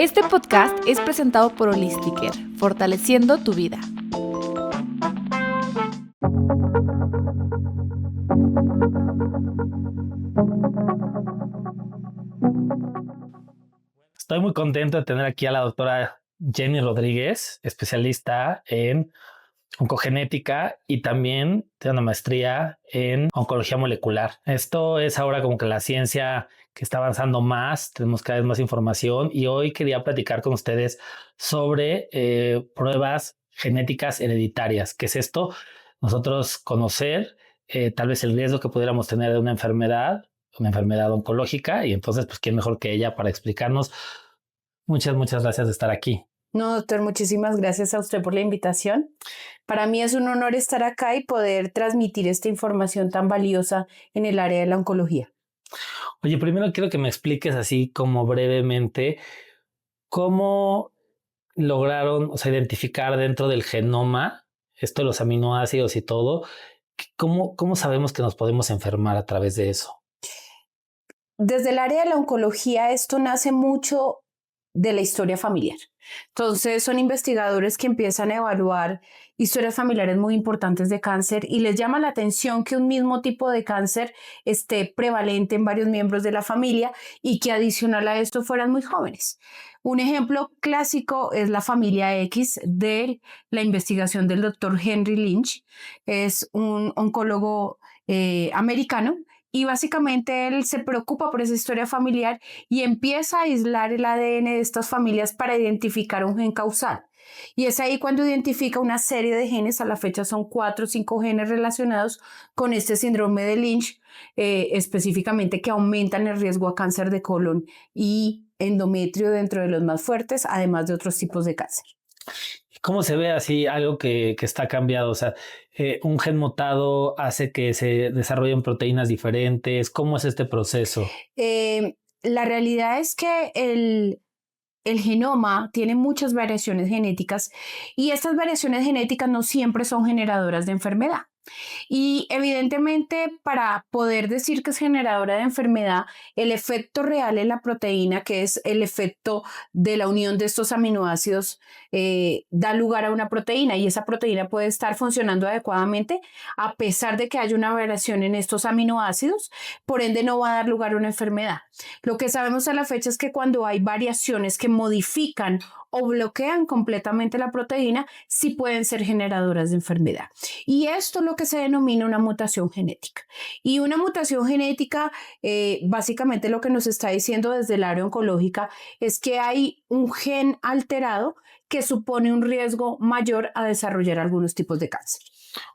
Este podcast es presentado por Holistiker, fortaleciendo tu vida. Estoy muy contento de tener aquí a la doctora Jenny Rodríguez, especialista en oncogenética y también tiene una maestría en oncología molecular. Esto es ahora como que la ciencia que está avanzando más, tenemos cada vez más información y hoy quería platicar con ustedes sobre pruebas genéticas hereditarias. ¿Qué es esto? Nosotros conocer tal vez el riesgo que pudiéramos tener de una enfermedad oncológica y entonces pues quién mejor que ella para explicarnos. Muchas gracias de estar aquí. No, doctor, muchísimas gracias a usted por la invitación. Para mí es un honor estar acá y poder transmitir esta información tan valiosa en el área de la oncología. Oye, primero quiero que me expliques así como brevemente cómo lograron, identificar dentro del genoma esto de los aminoácidos y todo. ¿Cómo sabemos que nos podemos enfermar a través de eso? Desde el área de la oncología, esto nace mucho de la historia familiar. Entonces, son investigadores que empiezan a evaluar historias familiares muy importantes de cáncer y les llama la atención que un mismo tipo de cáncer esté prevalente en varios miembros de la familia y que adicional a esto fueran muy jóvenes. Un ejemplo clásico es la familia X de la investigación del doctor Henry Lynch. Es un oncólogo americano. Y básicamente él se preocupa por esa historia familiar y empieza a aislar el ADN de estas familias para identificar un gen causal. Y es ahí cuando identifica una serie de genes, a la fecha son 4 o 5 genes relacionados con este síndrome de Lynch, específicamente que aumentan el riesgo a cáncer de colon y endometrio dentro de los más fuertes, además de otros tipos de cáncer. ¿Cómo se ve así algo que está cambiado? O sea, un gen mutado hace que se desarrollen proteínas diferentes. ¿Cómo es este proceso? La realidad es que el genoma tiene muchas variaciones genéticas y estas variaciones genéticas no siempre son generadoras de enfermedad. Y evidentemente para poder decir que es generadora de enfermedad, el efecto real en la proteína, que es el efecto de la unión de estos aminoácidos, da lugar a una proteína y esa proteína puede estar funcionando adecuadamente a pesar de que haya una variación en estos aminoácidos, por ende no va a dar lugar a una enfermedad. Lo que sabemos a la fecha es que cuando hay variaciones que modifican o bloquean completamente la proteína, sí pueden ser generadoras de enfermedad. Y esto es lo que se denomina una mutación genética. Y una mutación genética, básicamente lo que nos está diciendo desde el área oncológica es que hay un gen alterado que supone un riesgo mayor a desarrollar algunos tipos de cáncer.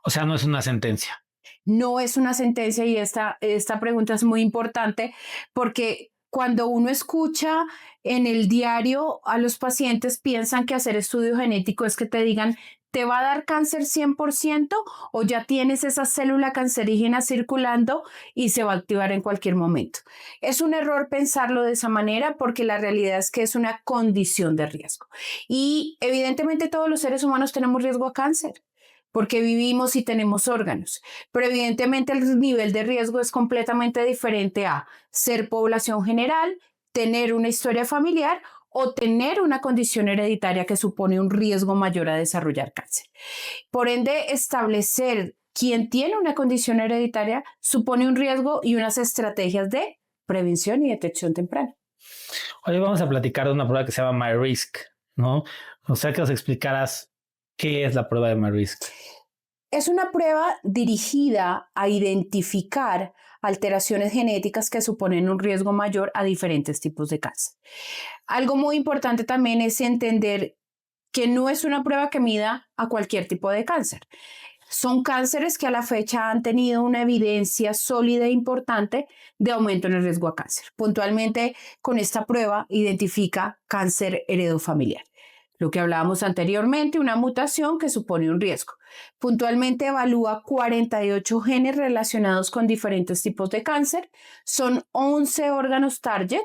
O sea, no es una sentencia. No es una sentencia y esta pregunta es muy importante porque cuando uno escucha en el diario a los pacientes piensan que hacer estudio genético es que te digan ¿te va a dar cáncer 100% o ya tienes esa célula cancerígena circulando y se va a activar en cualquier momento? Es un error pensarlo de esa manera porque la realidad es que es una condición de riesgo. Y evidentemente todos los seres humanos tenemos riesgo a cáncer porque vivimos y tenemos órganos. Pero evidentemente el nivel de riesgo es completamente diferente a ser población general, tener una historia familiar o tener una condición hereditaria que supone un riesgo mayor a desarrollar cáncer. Por ende, establecer quién tiene una condición hereditaria supone un riesgo y unas estrategias de prevención y detección temprana. Hoy vamos a platicar de una prueba que se llama MyRisk, ¿no? O sea, que nos explicaras qué es la prueba de MyRisk. Es una prueba dirigida a identificar alteraciones genéticas que suponen un riesgo mayor a diferentes tipos de cáncer. Algo muy importante también es entender que no es una prueba que mida a cualquier tipo de cáncer. Son cánceres que a la fecha han tenido una evidencia sólida e importante de aumento en el riesgo a cáncer. Puntualmente, con esta prueba identifica cáncer heredofamiliar. Lo que hablábamos anteriormente, una mutación que supone un riesgo. Puntualmente evalúa 48 genes relacionados con diferentes tipos de cáncer. Son 11 órganos target,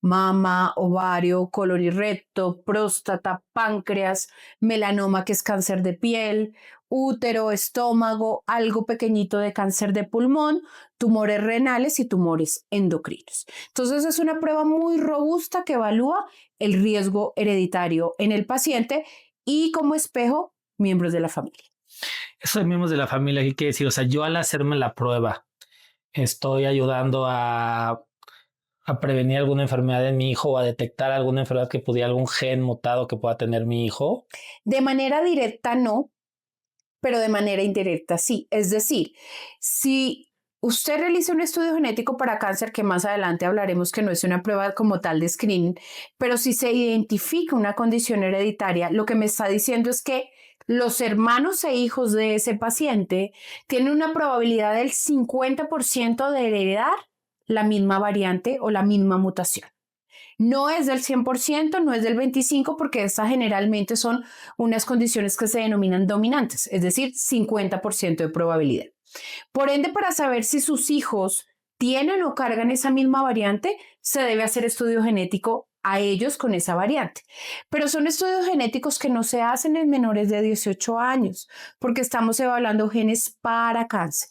mama, ovario, colon y recto, próstata, páncreas, melanoma, que es cáncer de piel, útero, estómago, algo pequeñito de cáncer de pulmón, tumores renales y tumores endocrinos. Entonces es una prueba muy robusta que evalúa el riesgo hereditario en el paciente y como espejo, miembros de la familia. Eso de miembros de la familia, ¿qué quiere decir? O sea, yo al hacerme la prueba estoy ayudando a prevenir alguna enfermedad de mi hijo o a detectar alguna enfermedad que pudiera, algún gen mutado que pueda tener mi hijo. De manera directa no, pero de manera indirecta sí. Es decir, si usted realiza un estudio genético para cáncer, que más adelante hablaremos que no es una prueba como tal de screening, pero si se identifica una condición hereditaria, lo que me está diciendo es que los hermanos e hijos de ese paciente tienen una probabilidad del 50% de heredar la misma variante o la misma mutación. No es del 100%, no es del 25%, porque estas generalmente son unas condiciones que se denominan dominantes, es decir, 50% de probabilidad. Por ende, para saber si sus hijos tienen o cargan esa misma variante, se debe hacer estudio genético a ellos con esa variante. Pero son estudios genéticos que no se hacen en menores de 18 años, porque estamos evaluando genes para cáncer.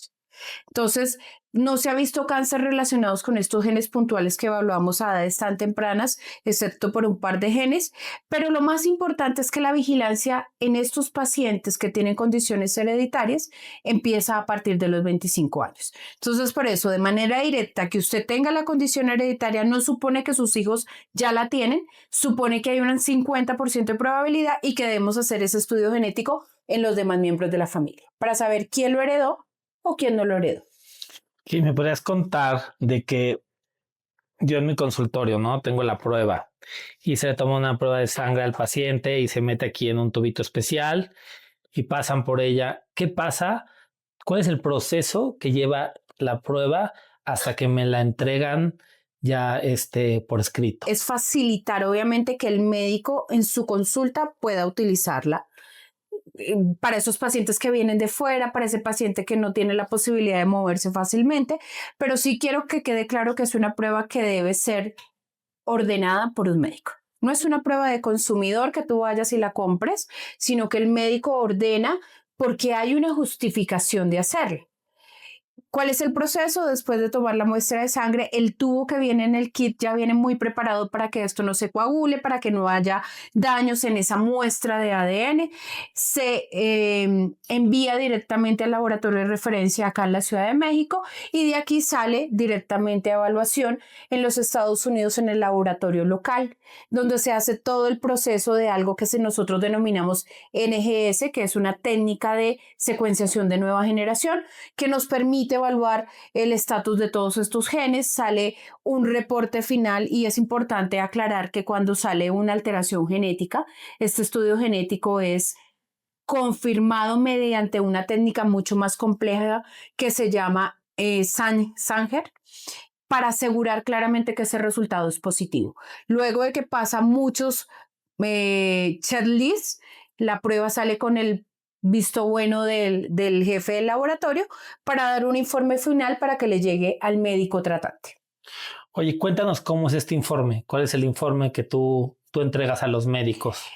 Entonces, no se ha visto cáncer relacionados con estos genes puntuales que evaluamos a edades tan tempranas, excepto por un par de genes, pero lo más importante es que la vigilancia en estos pacientes que tienen condiciones hereditarias empieza a partir de los 25 años. Entonces, por eso, de manera directa, que usted tenga la condición hereditaria no supone que sus hijos ya la tienen, supone que hay un 50% de probabilidad y que debemos hacer ese estudio genético en los demás miembros de la familia para saber quién lo heredó o quién no lo heredó. ¿Y me podrías contar de que yo en mi consultorio, ¿no? Tengo la prueba y se le toma una prueba de sangre al paciente y se mete aquí en un tubito especial y pasan por ella. ¿Qué pasa? ¿Cuál es el proceso que lleva la prueba hasta que me la entregan ya por escrito? Es facilitar, obviamente, que el médico en su consulta pueda utilizarla para esos pacientes que vienen de fuera, para ese paciente que no tiene la posibilidad de moverse fácilmente, pero sí quiero que quede claro que es una prueba que debe ser ordenada por un médico. No es una prueba de consumidor que tú vayas y la compres, sino que el médico ordena porque hay una justificación de hacerlo. ¿Cuál es el proceso? Después de tomar la muestra de sangre, el tubo que viene en el kit ya viene muy preparado para que esto no se coagule, para que no haya daños en esa muestra de ADN. Se envía directamente al laboratorio de referencia acá en la Ciudad de México y de aquí sale directamente a evaluación en los Estados Unidos en el laboratorio local, donde se hace todo el proceso de algo que nosotros denominamos NGS, que es una técnica de secuenciación de nueva generación que nos permite evaluar el estatus de todos estos genes. Sale un reporte final y es importante aclarar que cuando sale una alteración genética, este estudio genético es confirmado mediante una técnica mucho más compleja que se llama Sanger, para asegurar claramente que ese resultado es positivo. Luego de que pasa muchos checklists, la prueba sale con el visto bueno del jefe del laboratorio para dar un informe final para que le llegue al médico tratante. Oye, cuéntanos cómo es este informe. ¿Cuál es el informe que tú entregas a los médicos?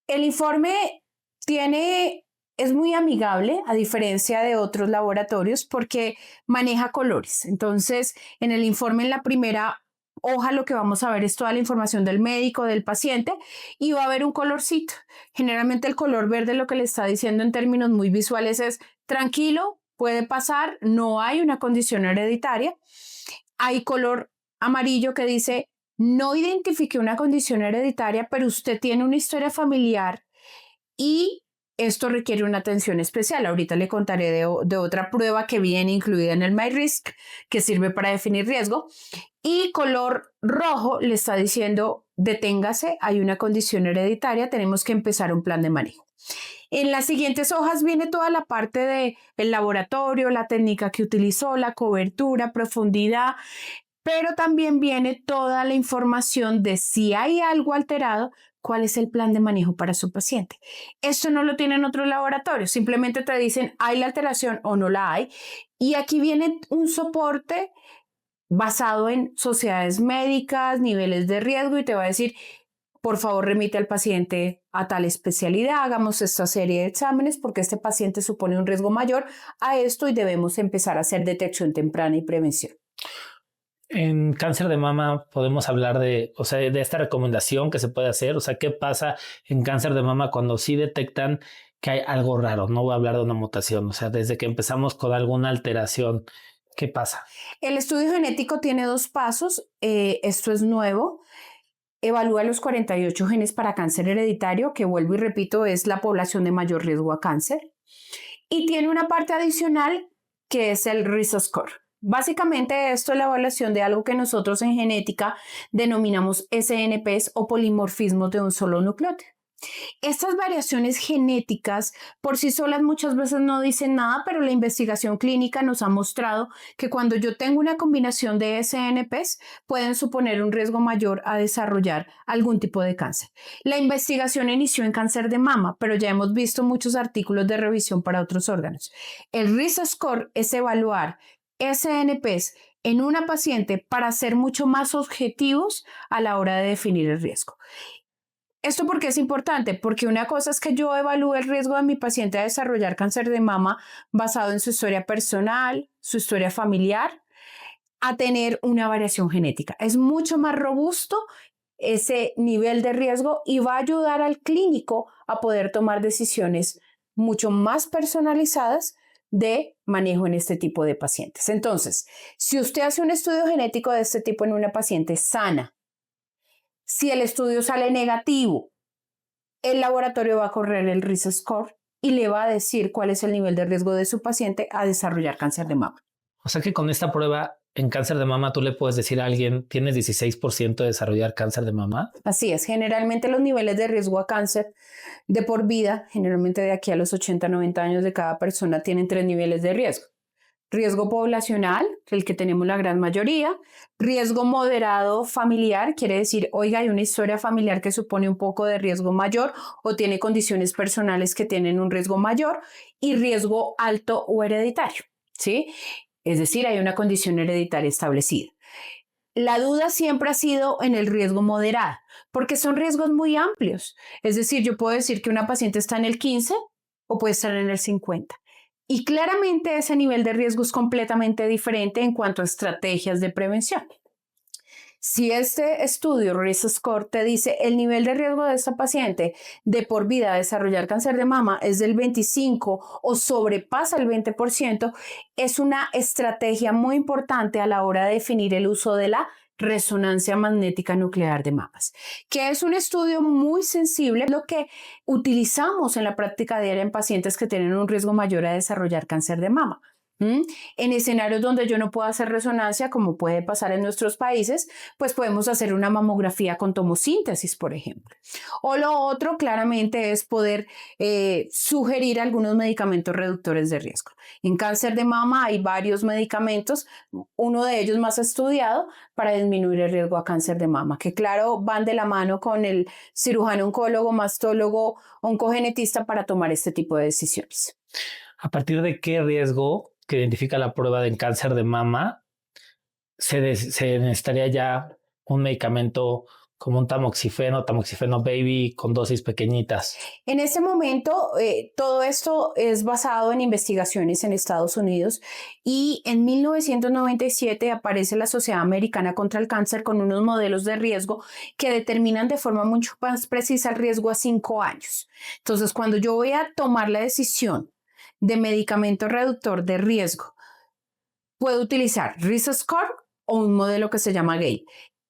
El informe es muy amigable, a diferencia de otros laboratorios, porque maneja colores. Entonces, en el informe, en la primera hoja, lo que vamos a ver es toda la información del médico, del paciente, y va a haber un colorcito. Generalmente el color verde, lo que le está diciendo en términos muy visuales es tranquilo, puede pasar, no hay una condición hereditaria. Hay color amarillo que dice no identifique una condición hereditaria, pero usted tiene una historia familiar y esto requiere una atención especial. Ahorita le contaré de otra prueba que viene incluida en el MyRisk, que sirve para definir riesgo. Y color rojo le está diciendo, deténgase, hay una condición hereditaria, tenemos que empezar un plan de manejo. En las siguientes hojas viene toda la parte del laboratorio, la técnica que utilizó, la cobertura, profundidad, pero también viene toda la información de si hay algo alterado, cuál es el plan de manejo para su paciente. Esto no lo tienen otros laboratorios, simplemente te dicen hay la alteración o no la hay. Y aquí viene un soporte basado en sociedades médicas, niveles de riesgo y te va a decir, por favor, remite al paciente a tal especialidad, hagamos esta serie de exámenes porque este paciente supone un riesgo mayor a esto y debemos empezar a hacer detección temprana y prevención. En cáncer de mama podemos hablar de, o sea, de esta recomendación que se puede hacer. O sea, ¿qué pasa en cáncer de mama cuando sí detectan que hay algo raro? No voy a hablar de una mutación, o sea, desde que empezamos con alguna alteración, ¿qué pasa? El estudio genético tiene 2 pasos. Esto es nuevo. Evalúa los 48 genes para cáncer hereditario, que vuelvo y repito, es la población de mayor riesgo a cáncer. Y tiene una parte adicional que es el risk score. Básicamente esto es la evaluación de algo que nosotros en genética denominamos SNPs o polimorfismos de un solo nucleótido. Estas variaciones genéticas por sí solas muchas veces no dicen nada, pero la investigación clínica nos ha mostrado que cuando yo tengo una combinación de SNPs pueden suponer un riesgo mayor a desarrollar algún tipo de cáncer. La investigación inició en cáncer de mama, pero ya hemos visto muchos artículos de revisión para otros órganos. El risk score es evaluar SNPs en una paciente para ser mucho más objetivos a la hora de definir el riesgo. ¿Esto por qué es importante? Porque una cosa es que yo evalúe el riesgo de mi paciente a desarrollar cáncer de mama basado en su historia personal, su historia familiar, a tener una variación genética. Es mucho más robusto ese nivel de riesgo y va a ayudar al clínico a poder tomar decisiones mucho más personalizadas de manejo en este tipo de pacientes. Entonces, si usted hace un estudio genético de este tipo en una paciente sana, si el estudio sale negativo, el laboratorio va a correr el risk score y le va a decir cuál es el nivel de riesgo de su paciente a desarrollar cáncer de mama. O sea que con esta prueba en cáncer de mama tú le puedes decir a alguien, tienes 16% de desarrollar cáncer de mama. Así es, generalmente los niveles de riesgo a cáncer de por vida, generalmente de aquí a los 80-90 años de cada persona, tienen 3 niveles de riesgo. Riesgo poblacional, el que tenemos la gran mayoría. Riesgo moderado familiar, quiere decir, oiga, hay una historia familiar que supone un poco de riesgo mayor o tiene condiciones personales que tienen un riesgo mayor. Y riesgo alto o hereditario, ¿sí? Es decir, hay una condición hereditaria establecida. La duda siempre ha sido en el riesgo moderado, porque son riesgos muy amplios. Es decir, yo puedo decir que una paciente está en el 15 o puede estar en el 50. Y claramente ese nivel de riesgo es completamente diferente en cuanto a estrategias de prevención. Si este estudio, Risk Score, te dice el nivel de riesgo de esta paciente de por vida a desarrollar cáncer de mama es del 25 o sobrepasa el 20%, es una estrategia muy importante a la hora de definir el uso de la resonancia magnética nuclear de mamas, que es un estudio muy sensible, lo que utilizamos en la práctica diaria en pacientes que tienen un riesgo mayor a desarrollar cáncer de mama. En escenarios donde yo no puedo hacer resonancia, como puede pasar en nuestros países, pues podemos hacer una mamografía con tomosíntesis, por ejemplo. O lo otro, claramente, es poder sugerir algunos medicamentos reductores de riesgo. En cáncer de mama hay varios medicamentos, uno de ellos más estudiado para disminuir el riesgo a cáncer de mama, que claro, van de la mano con el cirujano oncólogo, mastólogo, oncogenetista para tomar este tipo de decisiones. ¿A partir de qué riesgo que identifica la prueba de cáncer de mama se necesitaría ya un medicamento como un tamoxifeno baby con dosis pequeñitas? En ese momento, todo esto es basado en investigaciones en Estados Unidos y en 1997 aparece la Sociedad Americana contra el Cáncer con unos modelos de riesgo que determinan de forma mucho más precisa el riesgo a 5 años. Entonces, cuando yo voy a tomar la decisión de medicamento reductor de riesgo, puedo utilizar Risk Score o un modelo que se llama GATE.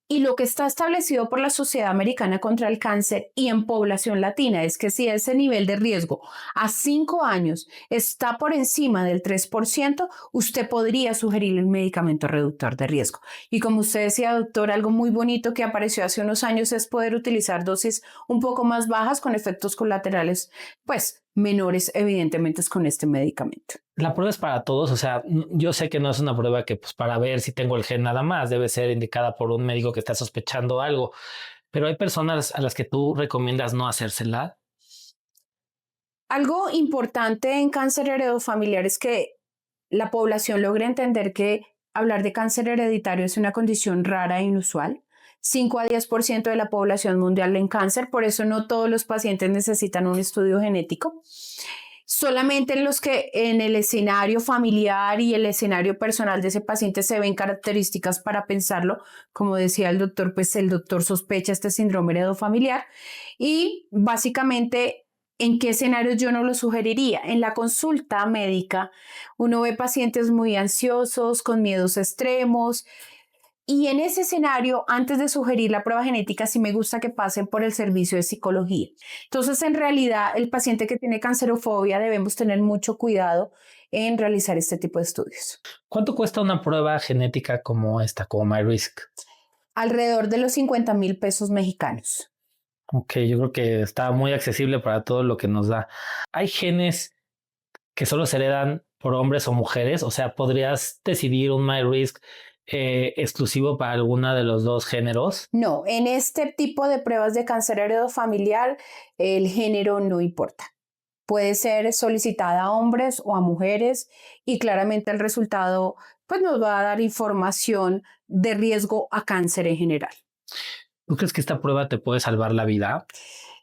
Y lo que está establecido por la Sociedad Americana contra el Cáncer y en población latina es que si ese nivel de riesgo a 5 años está por encima del 3%, usted podría sugerir el medicamento reductor de riesgo. Y como usted decía, doctor, algo muy bonito que apareció hace unos años es poder utilizar dosis un poco más bajas con efectos colaterales, pues menores, evidentemente, con este medicamento. La prueba es para todos, o sea, yo sé que no es una prueba que pues para ver si tengo el gen nada más, debe ser indicada por un médico que está sospechando algo, pero hay personas a las que tú recomiendas no hacérsela. Algo importante en cáncer heredofamiliar es que la población logre entender que hablar de cáncer hereditario es una condición rara e inusual. 5 a 10% de la población mundial en cáncer, por eso no todos los pacientes necesitan un estudio genético. Solamente en los que en el escenario familiar y el escenario personal de ese paciente se ven características para pensarlo. Como decía el doctor, pues el doctor sospecha este síndrome heredofamiliar y básicamente ¿en qué escenarios yo no lo sugeriría? En la consulta médica uno ve pacientes muy ansiosos, con miedos extremos, y en ese escenario, antes de sugerir la prueba genética, sí me gusta que pasen por el servicio de psicología. Entonces, en realidad, el paciente que tiene cancerofobia debemos tener mucho cuidado en realizar este tipo de estudios. ¿Cuánto cuesta una prueba genética como esta, como MyRisk? Alrededor de los 50,000 pesos mexicanos. Ok, yo creo que está muy accesible para todo lo que nos da. ¿Hay genes que solo se heredan por hombres o mujeres? O sea, ¿podrías decidir un MyRisk exclusivo para alguna de los dos géneros? No, en este tipo de pruebas de cáncer heredofamiliar, el género no importa. Puede ser solicitada a hombres o a mujeres y claramente el resultado pues, nos va a dar información de riesgo a cáncer en general. ¿Tú crees que esta prueba te puede salvar la vida?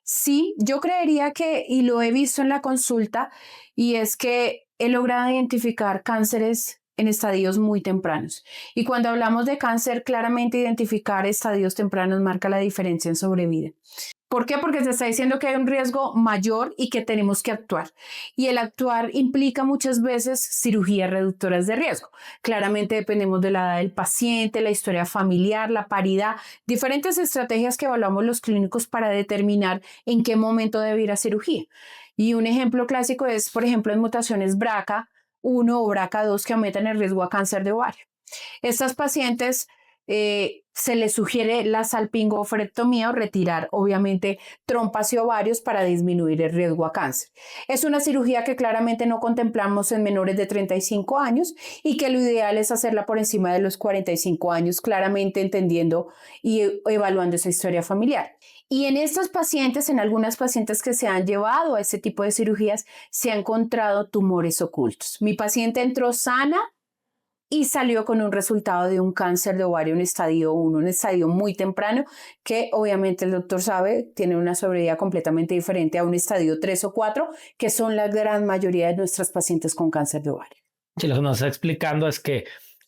Sí, yo creería que, y lo he visto en la consulta, y es que he logrado identificar cánceres en estadios muy tempranos. Y cuando hablamos de cáncer, claramente identificar estadios tempranos marca la diferencia en sobrevida. ¿Por qué? Porque se está diciendo que hay un riesgo mayor y que tenemos que actuar. Y el actuar implica muchas veces cirugías reductoras de riesgo. Claramente dependemos de la edad del paciente, la historia familiar, la paridad, diferentes estrategias que evaluamos los clínicos para determinar en qué momento debe ir a cirugía. Y un ejemplo clásico es, por ejemplo, en mutaciones BRCA1 o BRCA2 que aumentan el riesgo a cáncer de ovario. Estas pacientes se les sugiere la salpingoforectomía o retirar obviamente trompas y ovarios para disminuir el riesgo a cáncer. Es una cirugía que claramente no contemplamos en menores de 35 años y que lo ideal es hacerla por encima de los 45 años, claramente entendiendo y evaluando esa historia familiar. Y en estos pacientes, en algunas pacientes que se han llevado a ese tipo de cirugías, se han encontrado tumores ocultos. Mi paciente entró sana y salió con un resultado de un cáncer de ovario en estadio 1, un estadio muy temprano, que obviamente el doctor sabe, tiene una sobrevida completamente diferente a un estadio 3 o 4, que son la gran mayoría de nuestras pacientes con cáncer de ovario. Sí, lo que nos está explicando es que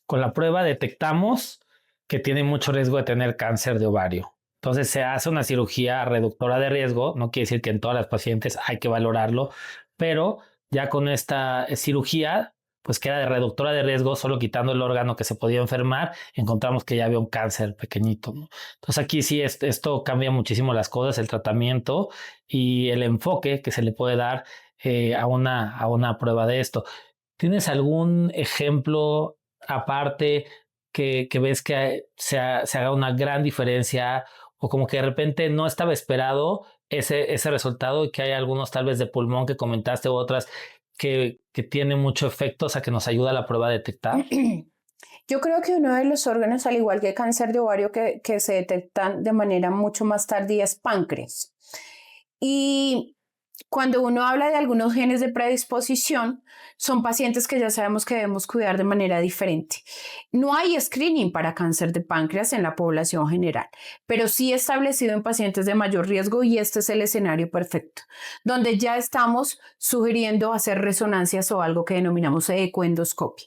con la prueba detectamos que tiene mucho riesgo de tener cáncer de ovario. Entonces se hace una cirugía reductora de riesgo, no quiere decir que en todas las pacientes hay que valorarlo, pero ya con esta cirugía pues queda de reductora de riesgo, solo quitando el órgano que se podía enfermar, encontramos que ya había un cáncer pequeñito, ¿no? Entonces aquí sí esto cambia muchísimo las cosas, el tratamiento y el enfoque que se le puede dar a una prueba de esto. ¿Tienes algún ejemplo aparte que ves que se haga una gran diferencia o como que de repente no estaba esperado ese resultado y que hay algunos tal vez de pulmón que comentaste u otras que tiene mucho efecto, o sea, que nos ayuda a la prueba a detectar? Yo creo que uno de los órganos, al igual que el cáncer de ovario, que se detectan de manera mucho más tardía es páncreas. Y cuando uno habla de algunos genes de predisposición, son pacientes que ya sabemos que debemos cuidar de manera diferente. No hay screening para cáncer de páncreas en la población general, pero sí establecido en pacientes de mayor riesgo y este es el escenario perfecto, donde ya estamos sugiriendo hacer resonancias o algo que denominamos ecoendoscopia.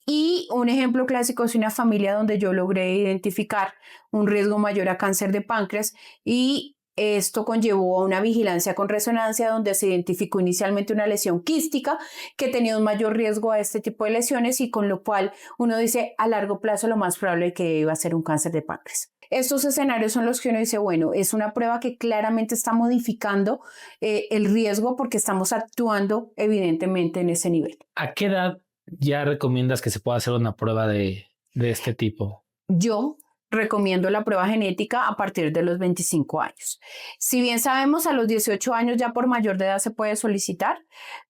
Y un ejemplo clásico es una familia donde yo logré identificar un riesgo mayor a cáncer de páncreas y esto conllevó a una vigilancia con resonancia donde se identificó inicialmente una lesión quística que tenía un mayor riesgo a este tipo de lesiones y con lo cual uno dice a largo plazo lo más probable es que iba a ser un cáncer de páncreas. Estos escenarios son los que uno dice, bueno, es una prueba que claramente está modificando el riesgo porque estamos actuando evidentemente en ese nivel. ¿A qué edad ya recomiendas que se pueda hacer una prueba de este tipo? Yo recomiendo la prueba genética a partir de los 25 años. Si bien sabemos a los 18 años ya por mayor de edad se puede solicitar,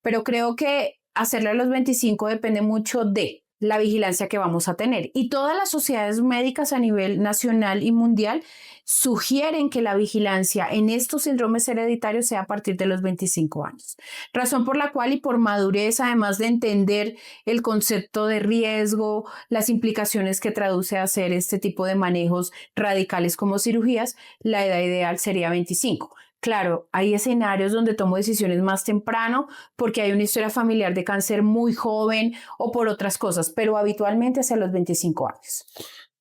pero creo que hacerla a los 25 depende mucho de la vigilancia que vamos a tener. Y todas las sociedades médicas a nivel nacional y mundial sugieren que la vigilancia en estos síndromes hereditarios sea a partir de los 25 años. Razón por la cual y por madurez, además de entender el concepto de riesgo, las implicaciones que traduce a hacer este tipo de manejos radicales como cirugías, la edad ideal sería 25. Claro, hay escenarios donde tomo decisiones más temprano porque hay una historia familiar de cáncer muy joven o por otras cosas, pero habitualmente hacia los 25 años.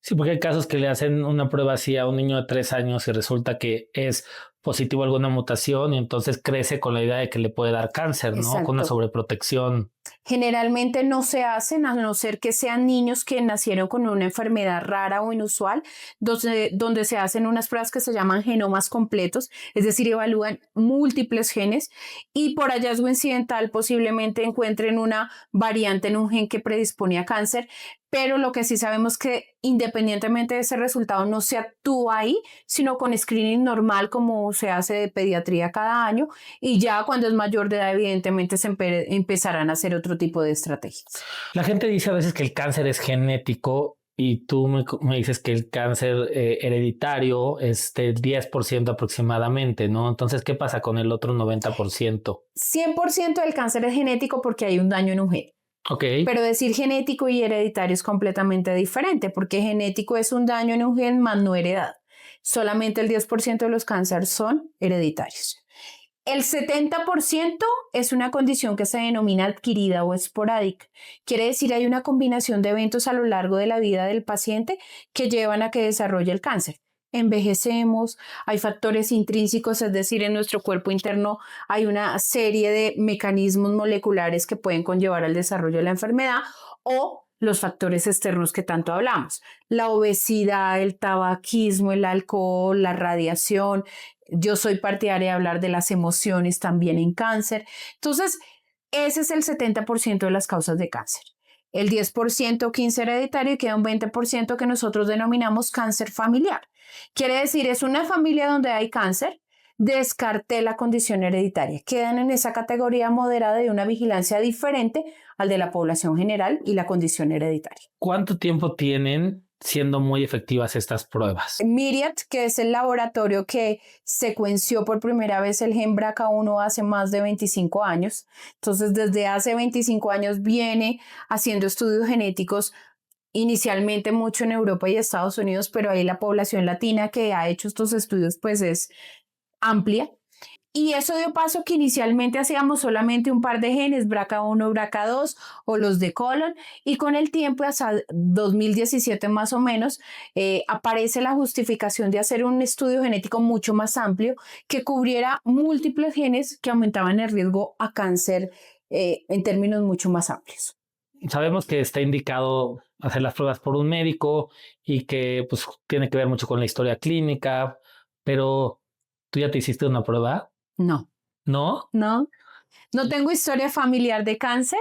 Sí, porque hay casos que le hacen una prueba así a un niño de 3 años y resulta que es positivo a alguna mutación y entonces crece con la idea de que le puede dar cáncer, ¿no? Exacto. Con una sobreprotección. Generalmente no se hacen a no ser que sean niños que nacieron con una enfermedad rara o inusual, donde se hacen unas pruebas que se llaman genomas completos, es decir, evalúan múltiples genes y por hallazgo incidental posiblemente encuentren una variante en un gen que predispone a cáncer, pero lo que sí sabemos es que independientemente de ese resultado no se actúa ahí, sino con screening normal como se hace de pediatría cada año y ya cuando es mayor de edad evidentemente se empezarán a hacer otro tipo de estrategias. La gente dice a veces que el cáncer es genético y tú me dices que el cáncer hereditario es del 10% aproximadamente, ¿no? Entonces, ¿qué pasa con el otro 90%? 100% del cáncer es genético porque hay un daño en un gen. Ok. Pero decir genético y hereditario es completamente diferente porque genético es un daño en un gen más no heredado. Solamente el 10% de los cánceres son hereditarios. El 70% es una condición que se denomina adquirida o esporádica. Quiere decir, hay una combinación de eventos a lo largo de la vida del paciente que llevan a que desarrolle el cáncer. Envejecemos, hay factores intrínsecos, es decir, en nuestro cuerpo interno hay una serie de mecanismos moleculares que pueden conllevar al desarrollo de la enfermedad o los factores externos que tanto hablamos. La obesidad, el tabaquismo, el alcohol, la radiación. Yo soy partidaria de hablar de las emociones también en cáncer. Entonces, ese es el 70% de las causas de cáncer. El 10% 15% hereditario y queda un 20% que nosotros denominamos cáncer familiar. Quiere decir, es una familia donde hay cáncer, descarté la condición hereditaria. Quedan en esa categoría moderada de una vigilancia diferente al de la población general y la condición hereditaria. ¿Cuánto tiempo tienen siendo muy efectivas estas pruebas? Myriad, que es el laboratorio que secuenció por primera vez el gen BRCA1 hace más de 25 años. Entonces, desde hace 25 años viene haciendo estudios genéticos inicialmente mucho en Europa y Estados Unidos, pero ahí la población latina que ha hecho estos estudios pues es amplia. Y eso dio paso que inicialmente hacíamos solamente un par de genes, BRCA1, BRCA2 o los de colon, y con el tiempo, hasta 2017 más o menos, aparece la justificación de hacer un estudio genético mucho más amplio que cubriera múltiples genes que aumentaban el riesgo a cáncer en términos mucho más amplios. Sabemos que está indicado hacer las pruebas por un médico y que pues tiene que ver mucho con la historia clínica, pero ¿tú ya te hiciste una prueba? No. ¿No? No tengo historia familiar de cáncer,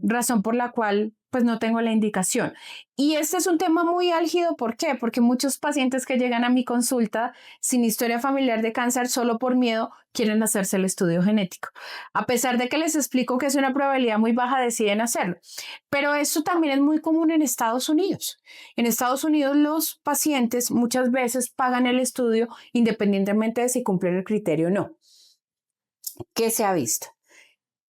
razón por la cual pues no tengo la indicación. Y este es un tema muy álgido, ¿por qué? Porque muchos pacientes que llegan a mi consulta sin historia familiar de cáncer solo por miedo quieren hacerse el estudio genético. A pesar de que les explico que es una probabilidad muy baja, deciden hacerlo. Pero esto también es muy común en Estados Unidos. En Estados Unidos los pacientes muchas veces pagan el estudio independientemente de si cumplen el criterio o no. ¿Qué se ha visto?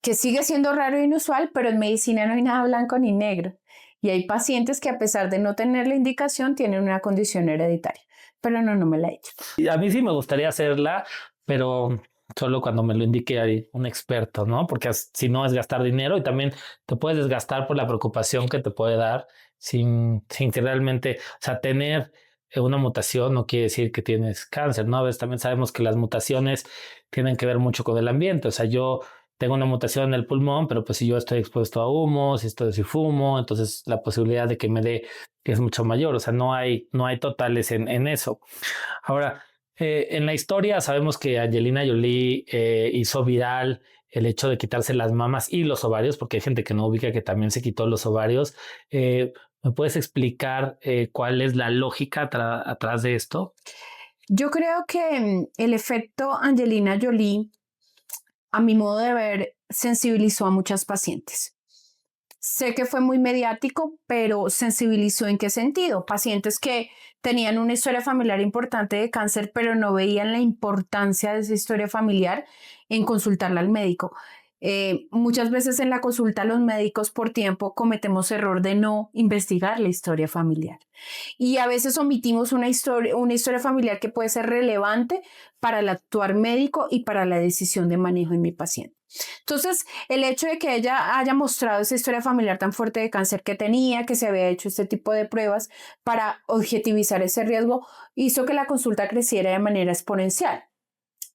Que sigue siendo raro e inusual, pero en medicina no hay nada blanco ni negro. Y hay pacientes que a pesar de no tener la indicación tienen una condición hereditaria. Pero no me la he hecho. Y a mí sí me gustaría hacerla, pero solo cuando me lo indique un experto, ¿no? Porque si no es gastar dinero y también te puedes desgastar por la preocupación que te puede dar sin que realmente, o sea, tener una mutación no quiere decir que tienes cáncer, ¿no? A veces también sabemos que las mutaciones tienen que ver mucho con el ambiente. O sea, yo tengo una mutación en el pulmón, pero pues si yo estoy expuesto a humo, si fumo, entonces la posibilidad de que me dé es mucho mayor. O sea, no hay totales en eso. Ahora, en la historia sabemos que Angelina Jolie hizo viral el hecho de quitarse las mamas y los ovarios, porque hay gente que no ubica que también se quitó los ovarios. ¿Me puedes explicar cuál es la lógica atrás de esto? Yo creo que el efecto Angelina Jolie, a mi modo de ver, sensibilizó a muchas pacientes. Sé que fue muy mediático, pero sensibilizó ¿en qué sentido? Pacientes que tenían una historia familiar importante de cáncer, pero no veían la importancia de esa historia familiar en consultarla al médico. Muchas veces en la consulta a los médicos por tiempo cometemos error de no investigar la historia familiar. Y a veces omitimos una historia familiar que puede ser relevante para el actuar médico y para la decisión de manejo en mi paciente. Entonces, el hecho de que ella haya mostrado esa historia familiar tan fuerte de cáncer que tenía, que se había hecho este tipo de pruebas para objetivizar ese riesgo, hizo que la consulta creciera de manera exponencial.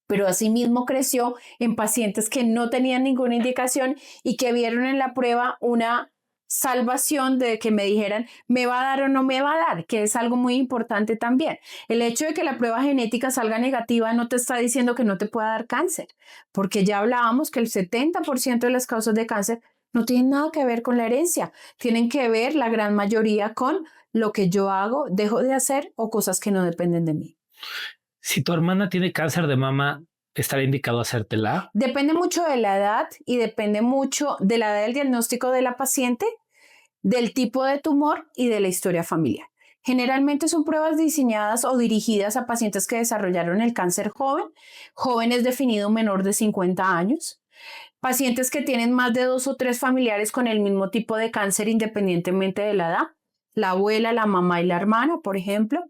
Pero asimismo creció en pacientes que no tenían ninguna indicación y que vieron en la prueba una salvación de que me dijeran, ¿me va a dar o no me va a dar? Que es algo muy importante también. El hecho de que la prueba genética salga negativa no te está diciendo que no te pueda dar cáncer, porque ya hablábamos que el 70% de las causas de cáncer no tienen nada que ver con la herencia, tienen que ver la gran mayoría con lo que yo hago, dejo de hacer o cosas que no dependen de mí. Si tu hermana tiene cáncer de mama, ¿estaría indicado hacértela? Depende mucho de la edad y depende mucho de la edad del diagnóstico de la paciente, del tipo de tumor y de la historia familiar. Generalmente son pruebas diseñadas o dirigidas a pacientes que desarrollaron el cáncer joven es definido menor de 50 años, pacientes que tienen más de 2 o 3 familiares con el mismo tipo de cáncer independientemente de la edad, la abuela, la mamá y la hermana, por ejemplo.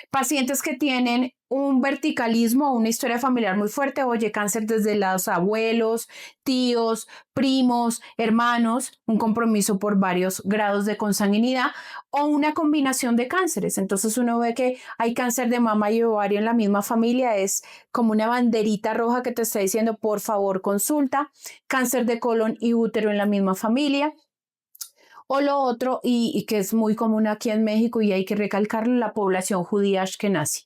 Pacientes que tienen un verticalismo, una historia familiar muy fuerte, oye, cáncer desde los abuelos, tíos, primos, hermanos, un compromiso por varios grados de consanguinidad o una combinación de cánceres. Entonces uno ve que hay cáncer de mama y ovario en la misma familia, es como una banderita roja que te está diciendo, por favor, consulta. Cáncer de colon y útero en la misma familia. O lo otro, y que es muy común aquí en México y hay que recalcarlo, la población judía ashkenazi.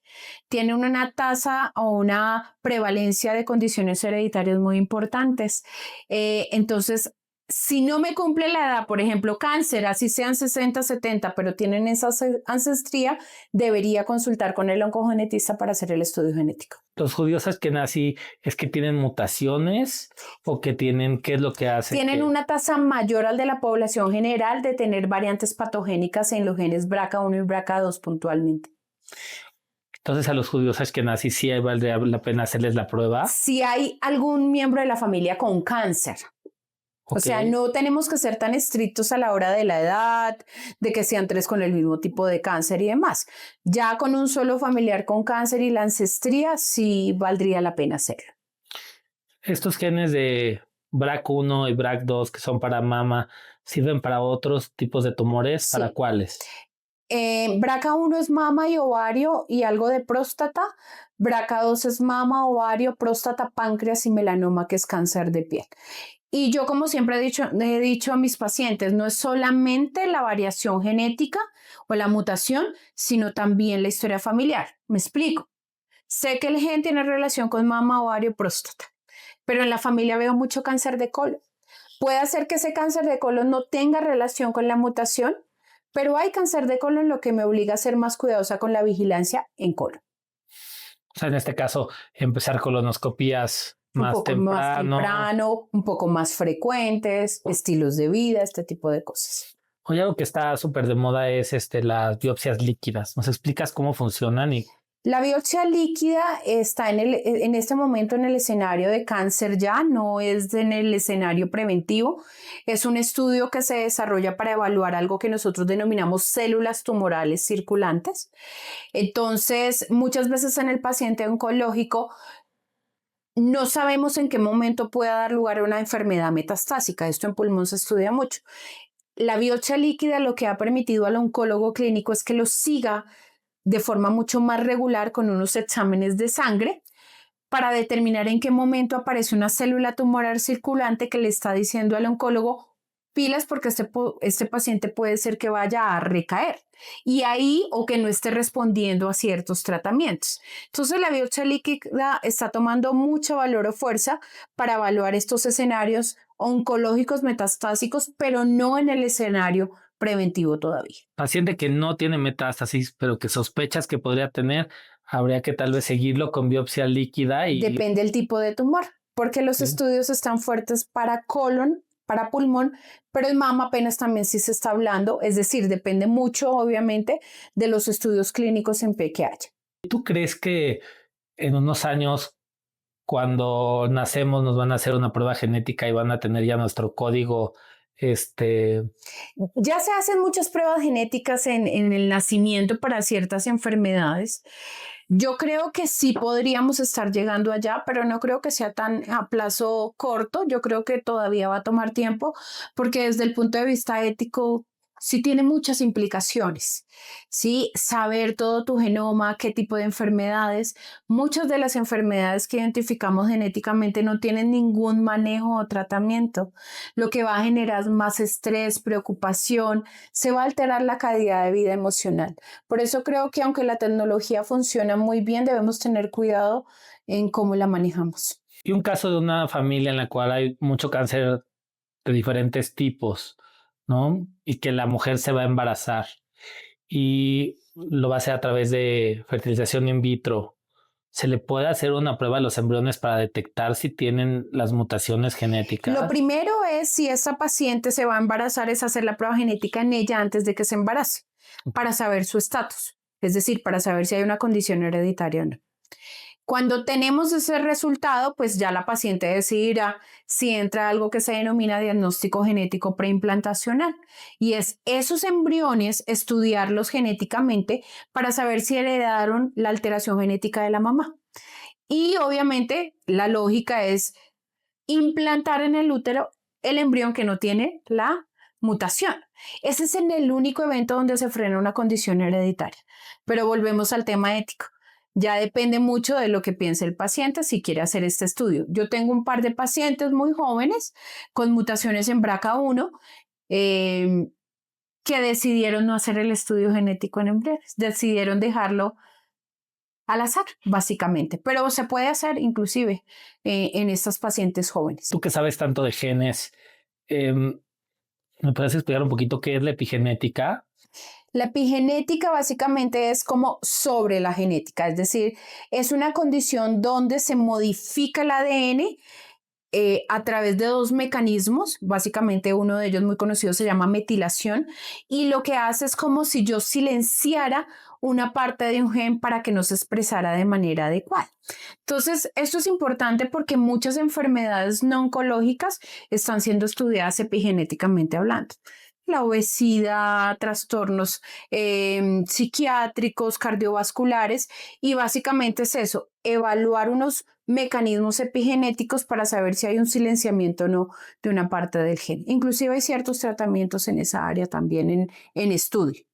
Tiene una tasa o una prevalencia de condiciones hereditarias muy importantes. Entonces, si no me cumple la edad, por ejemplo, cáncer, así sean 60, 70, pero tienen esa ancestría, debería consultar con el oncogenetista para hacer el estudio genético. Los judíos ashkenazi es que tienen mutaciones o que tienen, ¿qué es lo que hacen? Tienen una tasa mayor al de la población general de tener variantes patogénicas en los genes BRCA1 y BRCA2 puntualmente. Entonces a los judíos ashkenazi sí valdría la pena hacerles la prueba. Si hay algún miembro de la familia con cáncer. Okay. O sea, no tenemos que ser tan estrictos a la hora de la edad, de que sean 3 con el mismo tipo de cáncer y demás. Ya con un solo familiar con cáncer y la ancestría, sí valdría la pena hacerlo. Estos genes de BRCA1 y BRCA2 que son para mama, ¿sirven para otros tipos de tumores? ¿Para cuáles? BRCA1 es mama y ovario y algo de próstata. BRCA2 es mama, ovario, próstata, páncreas y melanoma, que es cáncer de piel. Y yo, como siempre he dicho a mis pacientes, no es solamente la variación genética o la mutación, sino también la historia familiar. Me explico. Sé que el gen tiene relación con mama, ovario, próstata, pero en la familia veo mucho cáncer de colon. Puede ser que ese cáncer de colon no tenga relación con la mutación, pero hay cáncer de colon, lo que me obliga a ser más cuidadosa con la vigilancia en colon. O sea, en este caso, empezar colonoscopías más temprano, un poco más frecuentes, estilos de vida, este tipo de cosas. Oye, algo que está súper de moda es las biopsias líquidas. ¿Nos explicas cómo funcionan? La biopsia líquida está en este momento en el escenario de cáncer ya, no es en el escenario preventivo. Es un estudio que se desarrolla para evaluar algo que nosotros denominamos células tumorales circulantes. Entonces, muchas veces en el paciente oncológico no sabemos en qué momento pueda dar lugar a una enfermedad metastásica. Esto en pulmón se estudia mucho. La biopsia líquida lo que ha permitido al oncólogo clínico es que lo siga de forma mucho más regular con unos exámenes de sangre para determinar en qué momento aparece una célula tumoral circulante que le está diciendo al oncólogo, pilas porque este paciente puede ser que vaya a recaer y ahí o que no esté respondiendo a ciertos tratamientos. Entonces la biopsia líquida está tomando mucho valor o fuerza para evaluar estos escenarios oncológicos metastásicos, pero no en el escenario preventivo todavía. Paciente que no tiene metástasis, pero que sospechas que podría tener, habría que tal vez seguirlo con biopsia líquida. Depende del tipo de tumor, porque los estudios están fuertes para colon para pulmón, pero en mama apenas también sí se está hablando, es decir, depende mucho obviamente de los estudios clínicos en P que haya. ¿Tú crees que en unos años, cuando nacemos, nos van a hacer una prueba genética y van a tener ya nuestro código? Ya se hacen muchas pruebas genéticas en el nacimiento para ciertas enfermedades. Yo creo que sí podríamos estar llegando allá, pero no creo que sea tan a plazo corto. Yo creo que todavía va a tomar tiempo porque desde el punto de vista ético sí tiene muchas implicaciones. Sí, saber todo tu genoma, qué tipo de enfermedades. Muchas de las enfermedades que identificamos genéticamente no tienen ningún manejo o tratamiento, lo que va a generar más estrés, preocupación, se va a alterar la calidad de vida emocional. Por eso creo que aunque la tecnología funciona muy bien, debemos tener cuidado en cómo la manejamos. Y un caso de una familia en la cual hay mucho cáncer de diferentes tipos, ¿no? Y que la mujer se va a embarazar y lo va a hacer a través de fertilización in vitro. ¿Se le puede hacer una prueba a los embriones para detectar si tienen las mutaciones genéticas? Lo primero es, si esa paciente se va a embarazar, es hacer la prueba genética en ella antes de que se embarace, para saber su estatus, es decir, para saber si hay una condición hereditaria o no. Cuando tenemos ese resultado, pues ya la paciente decidirá si entra algo que se denomina diagnóstico genético preimplantacional, y es esos embriones estudiarlos genéticamente para saber si heredaron la alteración genética de la mamá. Y obviamente la lógica es implantar en el útero el embrión que no tiene la mutación. Ese es en el único evento donde se frena una condición hereditaria. Pero volvemos al tema ético. Ya depende mucho de lo que piense el paciente si quiere hacer este estudio. Yo tengo un par de pacientes muy jóvenes con mutaciones en BRCA1 que decidieron no hacer el estudio genético en embriones, decidieron dejarlo al azar, básicamente, pero se puede hacer inclusive en estas pacientes jóvenes. Tú que sabes tanto de genes, ¿me puedes explicar un poquito qué es la epigenética? La epigenética básicamente es como sobre la genética, es decir, es una condición donde se modifica el ADN a través de dos mecanismos. Básicamente uno de ellos muy conocido se llama metilación, y lo que hace es como si yo silenciara una parte de un gen para que no se expresara de manera adecuada. Entonces, esto es importante porque muchas enfermedades no oncológicas están siendo estudiadas epigenéticamente hablando. La obesidad, trastornos psiquiátricos, cardiovasculares, y básicamente es eso, evaluar unos mecanismos epigenéticos para saber si hay un silenciamiento o no de una parte del gen. Inclusive hay ciertos tratamientos en esa área también en estudio.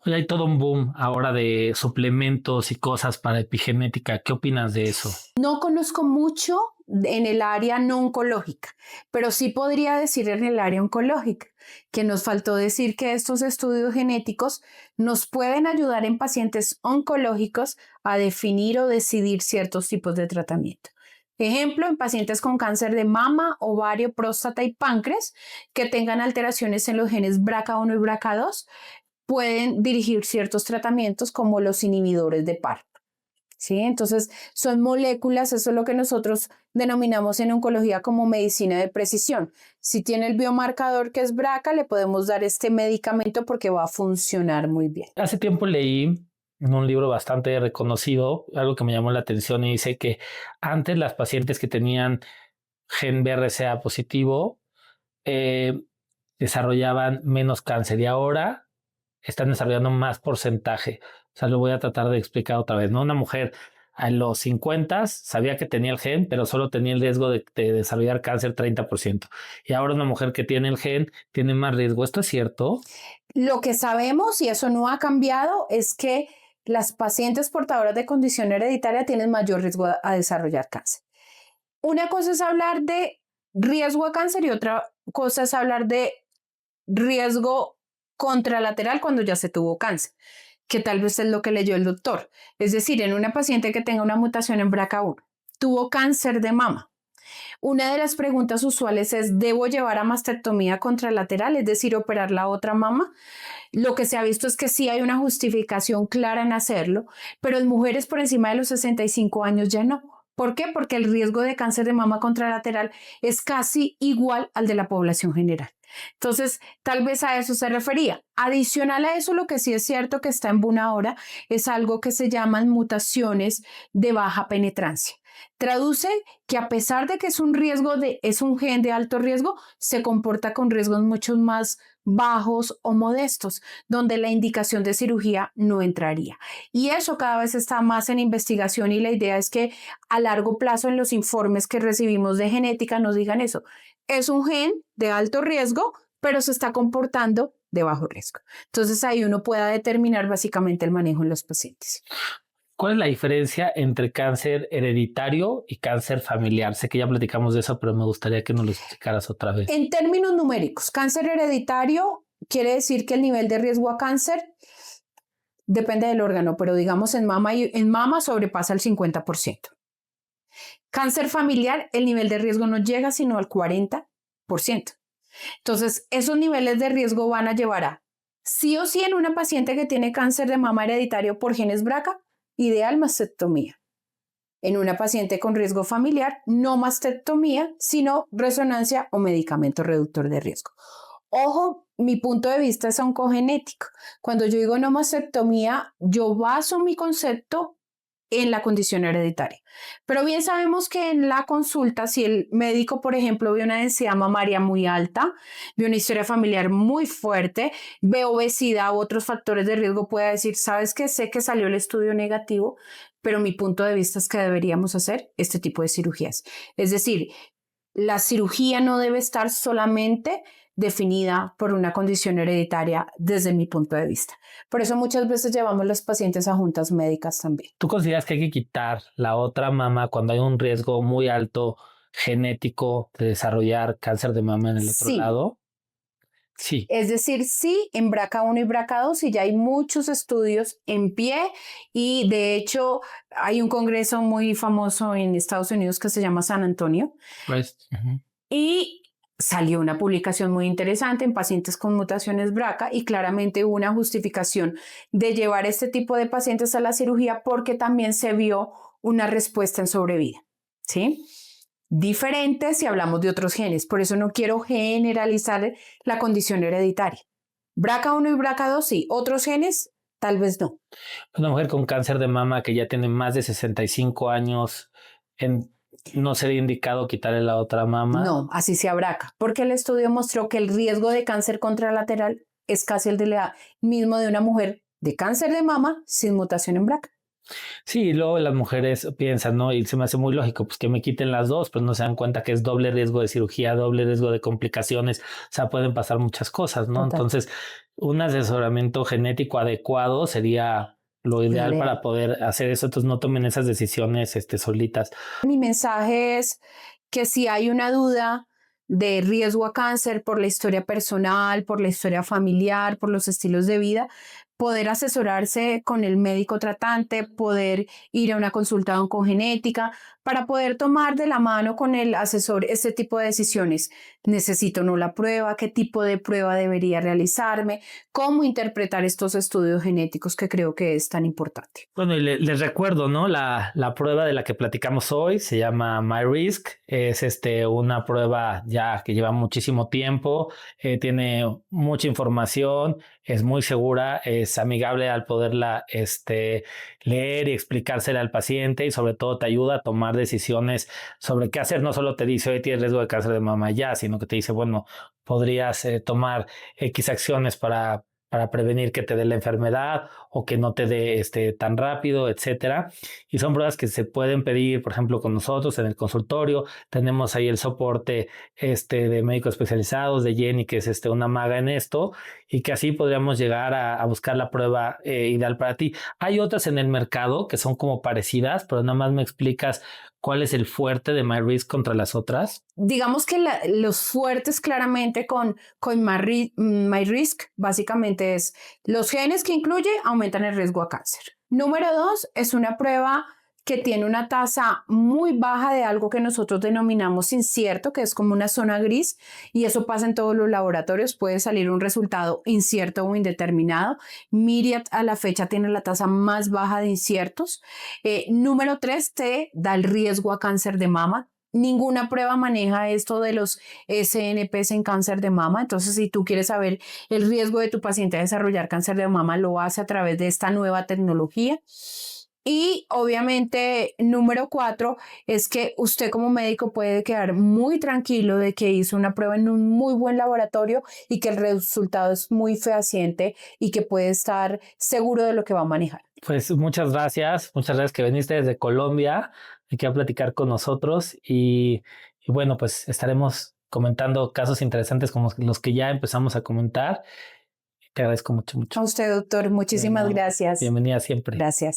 Oye, hay todo un boom ahora de suplementos y cosas para epigenética. ¿Qué opinas de eso? No conozco mucho en el área no oncológica, pero sí podría decir en el área oncológica, que nos faltó decir que estos estudios genéticos nos pueden ayudar en pacientes oncológicos a definir o decidir ciertos tipos de tratamiento. Ejemplo, en pacientes con cáncer de mama, ovario, próstata y páncreas que tengan alteraciones en los genes BRCA1 y BRCA2, pueden dirigir ciertos tratamientos como los inhibidores de PARP. ¿Sí? Entonces, son moléculas, eso es lo que nosotros denominamos en oncología como medicina de precisión. Si tiene el biomarcador que es BRCA, le podemos dar este medicamento porque va a funcionar muy bien. Hace tiempo leí en un libro bastante reconocido algo que me llamó la atención y dice que antes las pacientes que tenían gen BRCA positivo desarrollaban menos cáncer y ahora están desarrollando más porcentaje. O sea, lo voy a tratar de explicar otra vez, ¿no? Una mujer a los 50 sabía que tenía el gen, pero solo tenía el riesgo de desarrollar cáncer 30%. Y ahora una mujer que tiene el gen tiene más riesgo. ¿Esto es cierto? Lo que sabemos, y eso no ha cambiado, es que las pacientes portadoras de condición hereditaria tienen mayor riesgo a desarrollar cáncer. Una cosa es hablar de riesgo a cáncer y otra cosa es hablar de riesgo contralateral cuando ya se tuvo cáncer, que tal vez es lo que leyó el doctor. Es decir, en una paciente que tenga una mutación en BRCA1, tuvo cáncer de mama. Una de las preguntas usuales es, ¿debo llevar a mastectomía contralateral, es decir, operar la otra mama? Lo que se ha visto es que sí hay una justificación clara en hacerlo, pero en mujeres por encima de los 65 años ya no, ¿Por qué? Porque el riesgo de cáncer de mama contralateral es casi igual al de la población general. Entonces, tal vez a eso se refería. Adicional a eso, lo que sí es cierto que está en boga ahora es algo que se llaman mutaciones de baja penetrancia. Traduce que a pesar de que es un gen de alto riesgo, se comporta con riesgos mucho más bajos o modestos, donde la indicación de cirugía no entraría. Y eso cada vez está más en investigación y la idea es que a largo plazo en los informes que recibimos de genética nos digan eso. Es un gen de alto riesgo, pero se está comportando de bajo riesgo. Entonces ahí uno pueda determinar básicamente el manejo en los pacientes. ¿Cuál es la diferencia entre cáncer hereditario y cáncer familiar? Sé que ya platicamos de eso, pero me gustaría que nos lo explicaras otra vez. En términos numéricos, cáncer hereditario quiere decir que el nivel de riesgo a cáncer depende del órgano, pero digamos en mama sobrepasa el 50%. Cáncer familiar, el nivel de riesgo no llega sino al 40%. Entonces, esos niveles de riesgo van a llevar a, sí o sí en una paciente que tiene cáncer de mama hereditario por genes BRCA, ideal mastectomía. En una paciente con riesgo familiar, no mastectomía, sino resonancia o medicamento reductor de riesgo. Ojo, mi punto de vista es oncogenético. Cuando yo digo no mastectomía, yo baso mi concepto en la condición hereditaria. Pero bien sabemos que en la consulta, si el médico, por ejemplo, ve una densidad mamaria muy alta, ve una historia familiar muy fuerte, ve obesidad u otros factores de riesgo, puede decir, ¿sabes qué? Sé que salió el estudio negativo, pero mi punto de vista es que deberíamos hacer este tipo de cirugías. Es decir, la cirugía no debe estar solamente definida por una condición hereditaria desde mi punto de vista. Por eso muchas veces llevamos a los pacientes a juntas médicas también. ¿Tú consideras que hay que quitar la otra mama cuando hay un riesgo muy alto genético de desarrollar cáncer de mama en el otro lado? Sí. Es decir, sí, en BRCA1 y BRCA2 y ya hay muchos estudios en pie y de hecho hay un congreso muy famoso en Estados Unidos que se llama San Antonio. Pues, y salió una publicación muy interesante en pacientes con mutaciones BRCA y claramente hubo una justificación de llevar este tipo de pacientes a la cirugía porque también se vio una respuesta en sobrevida, ¿sí? Diferente si hablamos de otros genes, por eso no quiero generalizar la condición hereditaria. BRCA1 y BRCA2 sí, otros genes tal vez no. Una mujer con cáncer de mama que ya tiene más de 65 años, ¿no sería indicado quitarle la otra mama? No, así sea BRCA, porque el estudio mostró que el riesgo de cáncer contralateral es casi el de la mismo de una mujer de cáncer de mama sin mutación en BRCA. Sí, y luego las mujeres piensan, ¿no? Y se me hace muy lógico, pues que me quiten las dos, pues no se dan cuenta que es doble riesgo de cirugía, doble riesgo de complicaciones, o sea, pueden pasar muchas cosas, ¿no? Total. Entonces, un asesoramiento genético adecuado sería lo ideal para poder hacer eso, entonces no tomen esas decisiones solitas. Mi mensaje es que si hay una duda de riesgo a cáncer por la historia personal, por la historia familiar, por los estilos de vida, poder asesorarse con el médico tratante, poder ir a una consulta oncogenética para poder tomar de la mano con el asesor este tipo de decisiones. ¿Necesito o no la prueba? ¿Qué tipo de prueba debería realizarme? ¿Cómo interpretar estos estudios genéticos que creo que es tan importante? Bueno, y les recuerdo, ¿no? La prueba de la que platicamos hoy se llama MyRisk. Es una prueba ya que lleva muchísimo tiempo, tiene mucha información, es muy segura, es amigable al poderla leer y explicársela al paciente y sobre todo te ayuda a tomar decisiones sobre qué hacer. No solo te dice, hoy tienes riesgo de cáncer de mama ya, sino que te dice, bueno, podrías tomar X acciones para prevenir que te dé la enfermedad o que no te dé tan rápido, etcétera. Y son pruebas que se pueden pedir, por ejemplo, con nosotros en el consultorio. Tenemos ahí el soporte de médicos especializados, de Jenny, que es una maga en esto, y que así podríamos llegar a buscar la prueba ideal para ti. Hay otras en el mercado que son como parecidas, pero nada más me explicas cuál es el fuerte de MyRisk contra las otras. Digamos que los fuertes claramente con MyRisk básicamente es los genes que incluye aumentan el riesgo a cáncer. Número 2 es una prueba que tiene una tasa muy baja de algo que nosotros denominamos incierto, que es como una zona gris, y eso pasa en todos los laboratorios, puede salir un resultado incierto o indeterminado. Myriad a la fecha tiene la tasa más baja de inciertos. Número 3, te da el riesgo a cáncer de mama. Ninguna prueba maneja esto de los SNPs en cáncer de mama. Entonces, si tú quieres saber el riesgo de tu paciente a desarrollar cáncer de mama, lo hace a través de esta nueva tecnología. Y obviamente, número 4 es que usted como médico puede quedar muy tranquilo de que hizo una prueba en un muy buen laboratorio y que el resultado es muy fehaciente y que puede estar seguro de lo que va a manejar. Pues muchas gracias que viniste desde Colombia aquí a platicar con nosotros y bueno, pues estaremos comentando casos interesantes como los que ya empezamos a comentar. Te agradezco mucho. A usted, doctor, muchísimas gracias. Bienvenida siempre. Gracias.